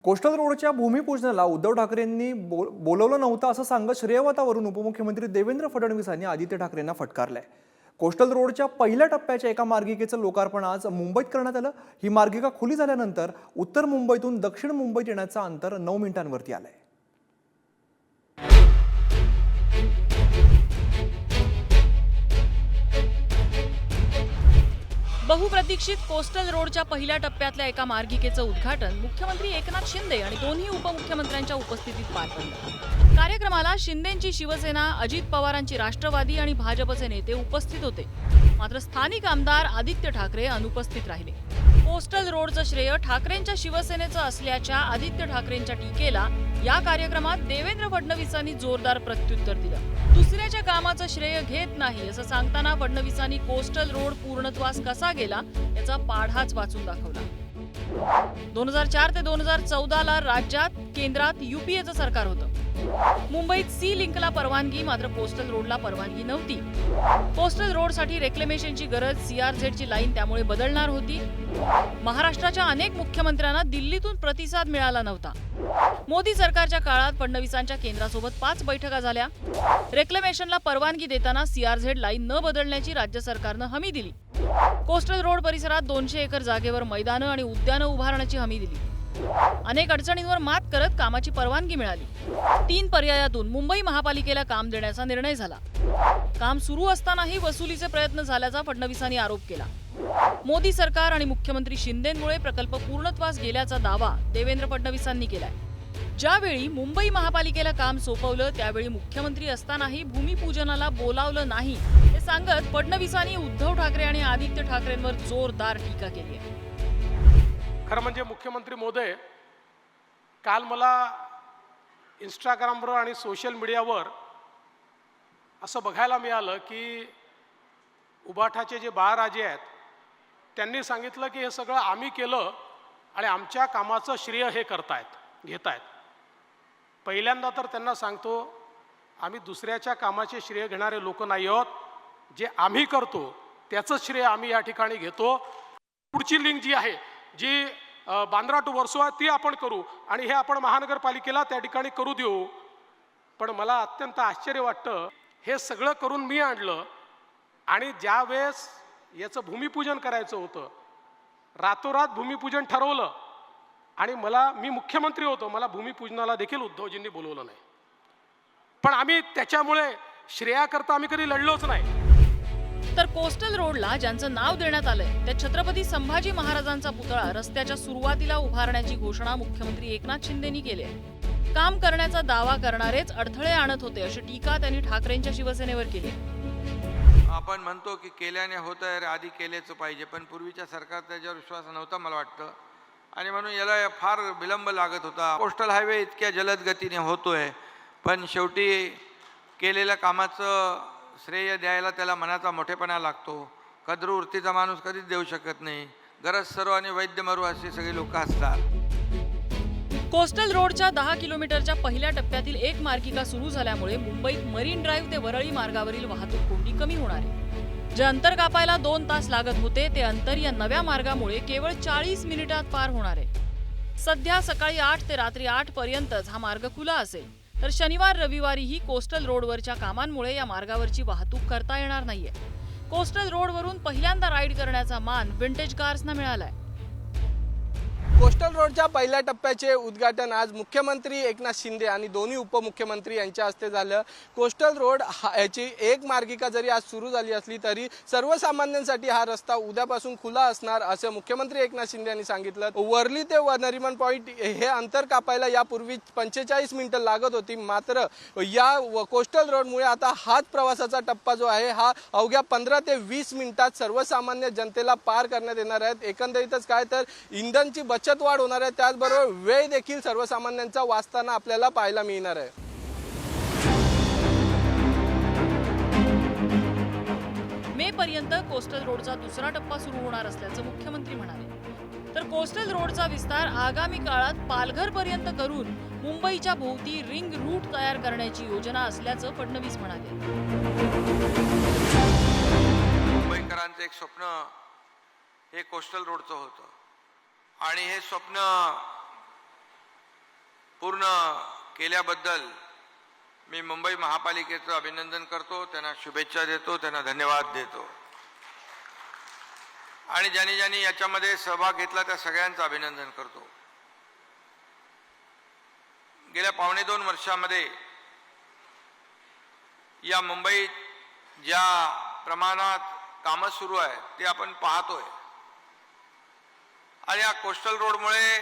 Coastal रोडच्या भूमिपूजनाला उद्धव ठाकरेंनी बोलवलं नव्हतं असं सांगत श्रेयवातावरून उपमुख्यमंत्री देवेंद्र फडणवीसांनी आदित्य ठाकरेंना फटकारलंय। कोस्टल रोडच्या पहिल्या टप्प्याच्या एका मार्गिकेचं लोकार्पण आज मुंबईत करण्यात आलं। ही मार्गिका खुली झाल्यानंतर उत्तर मुंबईतून दक्षिण मुंबईत येण्याचं अंतर 9 मिनिटांवरती आलंय। बहुप्रतीक्षित कोस्टल रोडच्या पहिल्या टप्प्यातल्या एका मार्गिकेचं उद्घाटन मुख्यमंत्री एकनाथ शिंदे आणि दोन्ही उपमुख्यमंत्र्यांच्या उपस्थितीत पार पडलं। कार्यक्रमाला शिंदेंची शिवसेना, अजित पवारांची राष्ट्रवादी आणि भाजपचे नेते उपस्थित होते, मात्र स्थानिक आमदार आदित्य ठाकरे अनुपस्थित राहिले। कोस्टल रोडचं श्रेय ठाकरेंच्या शिवसेनेचं असल्याच्या आदित्य ठाकरेंच्या टीकेला या कार्यक्रमात देवेंद्र फडणवीसांनी जोरदार प्रत्युत्तर दिलं। दुसऱ्याच्या कामाचं श्रेय घेत नाही असं सांगताना फडणवीसांनी कोस्टल रोड पूर्णत्वास कसा गेला याचा पाढाच वाचून दाखवला। 2004 ते 2014 ला राज्यात केंद्रात युपीएचं सरकार होतं। मुंबईत सी लिंकला परवानगी, मात्र कोस्टल रोडला परवानगी नव्हती। कोस्टल रोडसाठी रेक्लेमेशनची गरज, सीआरझेडची लाईन त्यामुळे बदलणार होती। महाराष्ट्राच्या अनेक मुख्यमंत्र्यांना दिल्लीतून प्रतिसाद मिळाला नव्हता। मोदी सरकारच्या काळात फडणवीसांच्या केंद्रासोबत 5 बैठका झाल्या। रेक्लेमेशनला परवानगी देताना सीआरझेड लाईन न बदलण्याची राज्य सरकारनं हमी दिली। कोस्टल रोड परिसरात 200 एकर जागेवर मैदानं आणि उद्यानं उभारण्याची हमी दिली। अनेक अडचणींवर मात करत कामाची परवानगी मिळाली। 3 पर्यायातून मुंबई महापालिकेला काम देण्याचा निर्णय झाला। काम सुरू असतानाही वसुलीचे प्रयत्न झाल्याचा फडणवीसांनी आरोप केला। मोदी सरकार आणि मुख्यमंत्री शिंदेंमुळे प्रकल्प पूर्णत्वास गेल्याचा दावा देवेंद्र फडणवीसांनी केलाय। ज्यावेळी मुंबई महापालिकेला काम सोपवलं त्यावेळी मुख्यमंत्री असतानाही भूमिपूजनाला बोलावलं नाही हे सांगत फडणवीसांनी उद्धव ठाकरे आणि आदित्य ठाकरेंवर जोरदार टीका केली आहे। खरं म्हणजे मुख्यमंत्री महोदय, काल मला इंस्टाग्रामवर आणि सोशल मीडियावर असं बघायला मिळालं की उबाठाचे जे बाळराजे आहेत त्यांनी सांगितलं की हे सगळं आम्ही केलं आणि आमच्या कामाचं श्रेय हे घेतायत। पहिल्यांदा तर त्यांना सांगतो, आम्ही दुसऱ्याच्या कामाचे श्रेय घेणारे लोक नाही आहोत। जे आम्ही करतो त्याचं श्रेय आम्ही या ठिकाणी घेतो। पुढची लिंक जी आहे, जी बांद्रा टू वर्सोवा, ती आपण करू आणि हे आपण महानगरपालिकेला त्या ठिकाणी करू देऊ। पण मला अत्यंत आश्चर्य वाटतं, हे सगळं करून मी आणलं आणि ज्या वेळेस याचं भूमिपूजन करायचं होतं, रातोरात भूमिपूजन ठरवलं आणि मी मुख्यमंत्री होतो, मला भूमिपूजनाला देखील उद्धवजींनी बोलवलं नाही। पण आम्ही त्याच्यामुळे श्रेयाकरता आम्ही कधी लढलोच नाही। तर कोस्टल रोडला ज्यांचं नाव देण्यात आलंय त्या छत्रपती संभाजी महाराजांचा पुतळा रस्त्याच्या सुरुवातीला उभारण्याची घोषणा मुख्यमंत्री एकनाथ शिंदेंनी केली आहे। काम करण्याचा दावा करणारेच अडथळे आणत होते अशी टीका त्यांनी ठाकरेंच्या शिवसेनेवर केली। आपण म्हणतो की केल्याने होतं, आधी केलेच पाहिजे, पण पूर्वीच्या सरकार त्याच्यावर विश्वास नव्हता मला वाटतं, आणि म्हणून याला फार विलंब लागत होता। कोस्टल हायवे इतक्या जलद गतीने होतोय, पण शेवटी केलेल्या कामाचं श्रेय द्यायला त्याला मनाचा मोठेपणा लागतो। कद्रू वृत्तीचा माणूस कधीच देऊ शकत नाही। गरज सर्व आणि वैद्य मरू अशी सगळी लोक असतात। कोस्टल रोडच्या 10 किलोमीटरच्या पहिल्या टप्प्यातील एक मार्गिका सुरू झाल्यामुळे मुंबईत मरीन ड्राईव्ह ते वरळी मार्गावरील वाहतूक कोंडी कमी होणार आहे। जे अंतर कापायला 2 तास लागत होते ते अंतर या नव्या मार्गामुळे केवळ 40 मिनिटात पार होणार आहे। सध्या सकाळी 8 ते रात्री 8 पर्यंतच हा मार्ग खुला असेल, तर शनिवार रविवारीही कोस्टल रोडवरच्या कामांमुळे या मार्गावरची वाहतूक करता येणार नाहीये। कोस्टल रोडवरून पहिल्यांदा राईड करण्याचा मान विंटेज कार्सना मिळालाय। कोस्टल रोडच्या पहिल्या टप्प्याचे उद्घाटन आज मुख्यमंत्री एकनाथ शिंदे आणि दोन्ही उपमुख्यमंत्री यांच्या हस्ते झालं। कोस्टल रोड याची एक मार्गिका जरी आज सुरू झाली असली तरी सर्वसामान्यांसाठी हा रस्ता उद्यापासून खुला असणार असं मुख्यमंत्री एकनाथ शिंदे यांनी सांगितलं। वर्ली ते नरिमन पॉईंट हे अंतर कापायला यापूर्वी 45 मिनिटं लागत होती, मात्र या कोस्टल रोडमुळे आता हाच प्रवासाचा टप्पा जो आहे हा अवघ्या 15 ते 20 मिनिटात सर्वसामान्य जनतेला पार करण्यात येणार आहे। एकंदरीतच काय तर इंधनची बचत वाढ होणार आहे, त्याचबरोबर वेळ देखील सर्वसामान्यांचा वाचताना आपल्याला पाहायला मिळणार आहे। मे पर्यंत कोस्टल रोडचा दुसरा टप्पा सुरू होणार असल्याचं मुख्यमंत्री म्हणाले। तर कोस्टल रोडचा विस्तार आगामी काळात पालघर पर्यंत करून मुंबईच्या भोवती रिंग रूट तयार करण्याची योजना असल्याचं फडणवीस म्हणाले। मुंबईकरांचं एक स्वप्न हे कोस्टल रोडचं होतं, आणि हे स्वप्न पूर्ण केल्याबद्दल मी मुंबई महापालिकेचं अभिनंदन करतो, त्यांना शुभेच्छा देतो, त्यांना धन्यवाद देतो आणि ज्यांनी ज्यांनी याच्यामध्ये सहभाग घेतला त्या सगळ्यांचं अभिनंदन करतो. गेल्या 2.5 वर्षामध्ये या मुंबईत ज्या प्रमाणात कामं सुरू आहे ते आपण पाहतोय आणि या कोस्टल रोडमुळे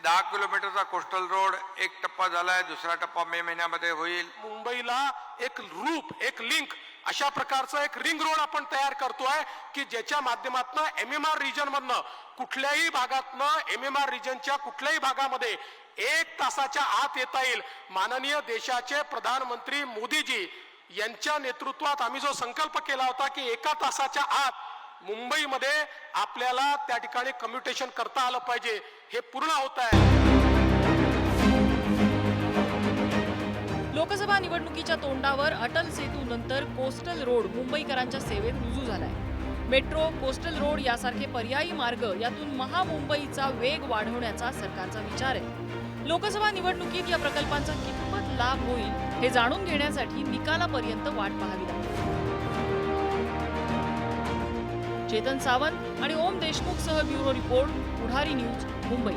10 किलोमीटरचा कोस्टल रोड एक टप्पा झालाय, दुसरा टप्पा मे महिन्यामध्ये होईल. मुंबईला एक रूप, एक लिंक अशा प्रकारचं एक रिंग रोड आपण तयार करतोय की ज्याच्या माध्यमातून MMR रिजन मधनं कुठल्याही भागातनं MMR रिजनच्या कुठल्याही भागामध्ये 1 तासाच्या आत येता येईल. माननीय देशाचे प्रधानमंत्री मोदीजी यांच्या नेतृत्वात आम्ही जो संकल्प केला होता की 1 तासाच्या आत मुंबईमध्ये आपल्याला त्या ठिकाणी कम्युटेशन करता आलं पाहिजे, हे पूर्ण होत आहे. लोकसभा निवडणुकीच्या तोंडावर अटल सेतू नंतर कोस्टल रोड मुंबईकरांच्या सेवेत रुजू झालाय. मेट्रो, कोस्टल रोड यासारखे पर्यायी मार्ग यातून महामुंबईचा वेग वाढवण्याचा सरकारचा विचार आहे. लोकसभा निवडणुकीत या प्रकल्पांचा कितपत लाभ होईल हे जाणून घेण्यासाठी निकालापर्यंत वाट पाहावी लागते. चेतन सावंत आणि ओम देशमुख सह ब्युरो रिपोर्ट, पुढारी न्यूज, मुंबई.